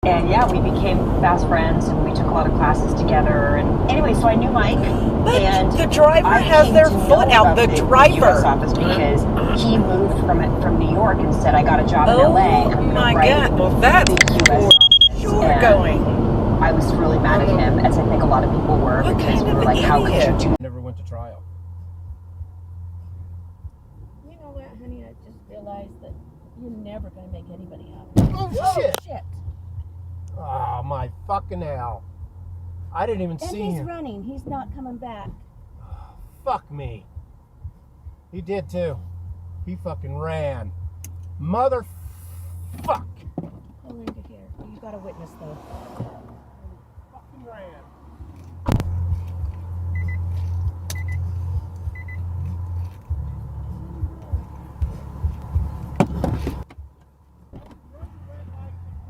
And yeah, we became fast friends, and we took a lot of classes together. And anyway, so I knew Mike. But and the driver has their foot out. The driver. US office because he moved from New York and said, I got a job in LA. Oh my God. Well, that's cool. You're going. I was really mad at him, as I think a lot of people were, because we were like, how could you do that? Never went to trial. You know what, honey? I just realized that you're never going to make anybody happy. Oh, shit. Shit. Oh, my fucking hell. I didn't even And see he's him. running. He's not coming back. Fuck me. He did too. He fucking ran. Motherfuck. Pull into here. You got a witness, though. Fucking ran.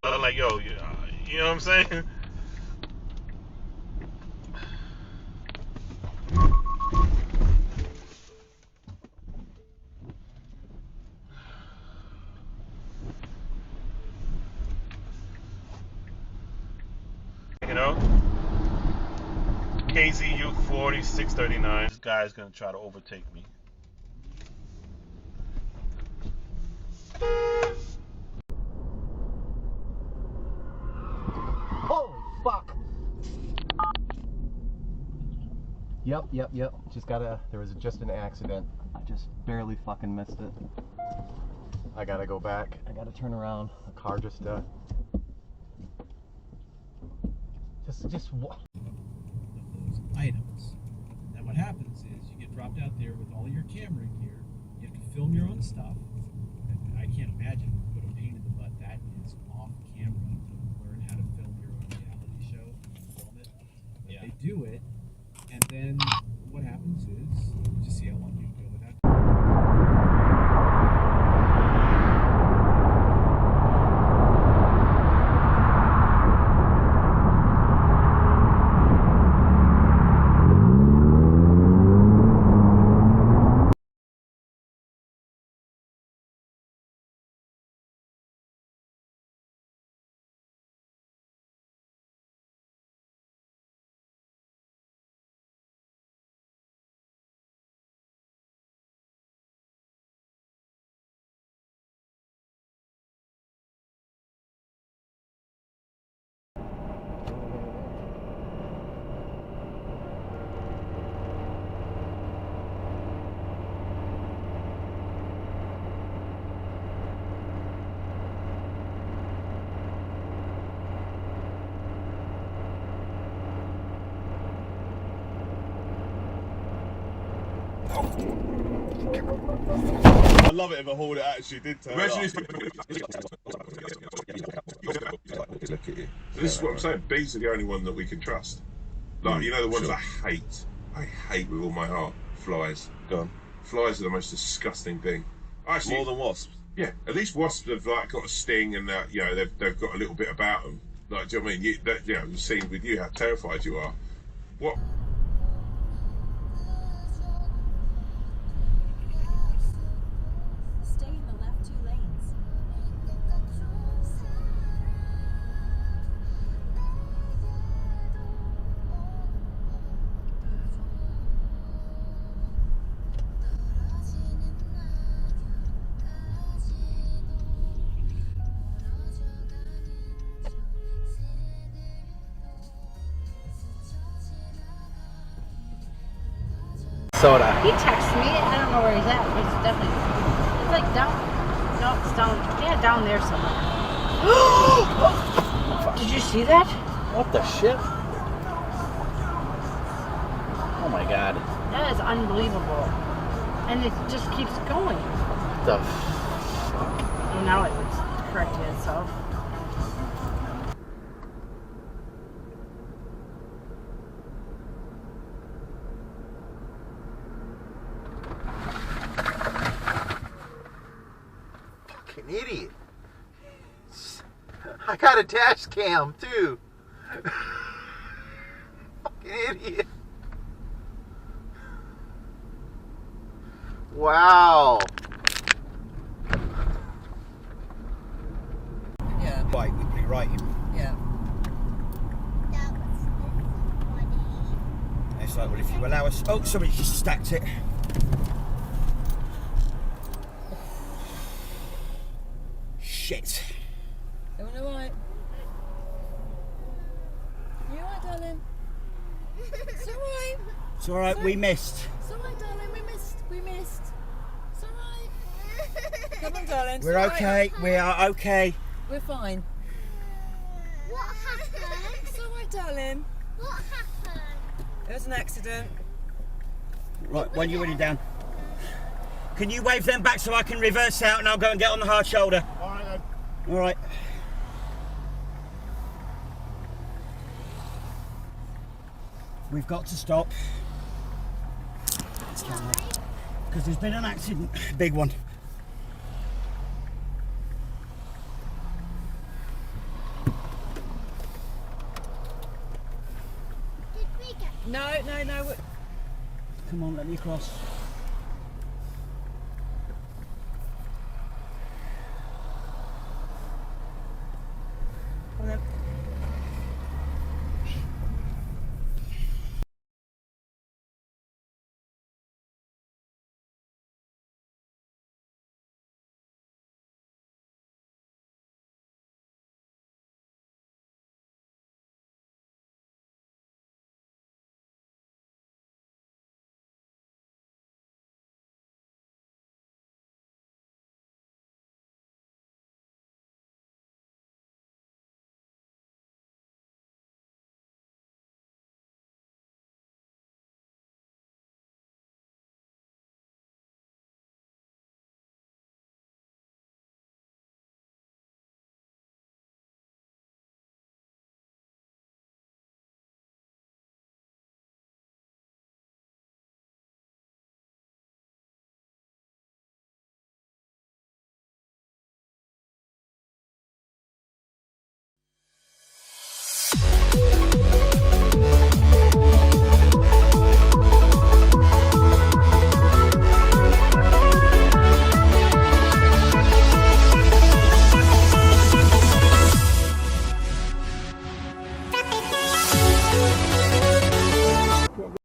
I'm like, yo, you know what I'm saying? You know? KZU 4639. This guy's gonna try to overtake me. Holy fuck. Yep. There was just an accident. I just barely fucking missed it. I gotta go back. I gotta turn around. The car just what? Those items. And what happens is you get dropped out there with all your camera gear. You have to film your own stuff. And I can't imagine what a pain in the butt that is off camera to learn how to film your own reality show and film it. But they do it, and then what happens is you just see how long you can go without. I love it if a Hornet actually did turn up. This is what I'm saying. Bees are the only one that we can trust. Like, you know, the ones I hate with all my heart. Flies. Go on. Flies are the most disgusting thing. Actually, More than wasps. yeah. At least wasps have like got a sting and you know they've got a little bit about them. Like, do you know what I mean? You know, you've seen with you how terrified you are. What? Stay in the left 2 lanes. Soda. He texted me. I don't know where he's at. It's definitely. It's like down. No, it's down. Yeah, down there somewhere. Did you see that? What the shit? Oh my God. That is unbelievable. And it just keeps going. The Oh, now it's correcting itself. fucking idiot. I got a dash cam too. Fucking idiot. Wow. Yeah. Bike. right him. Yeah. That was funny. It's like, well, if you allow us. Oh, somebody just stacked it. Shit. Everyone alright? You alright, darling? It's alright. It's alright, we missed. It's alright, darling. We missed. It's alright. Come on, darling. It's We're alright. okay. We are okay. We're fine. What happened? It's alright, darling. What happened? It was an accident. Right, when you're running down. Can you wave them back so I can reverse out and I'll go and get on the hard shoulder? Alright then. Alright. We've got to stop. Because there's been an accident. Big one. Did we get No. Come on, let me cross.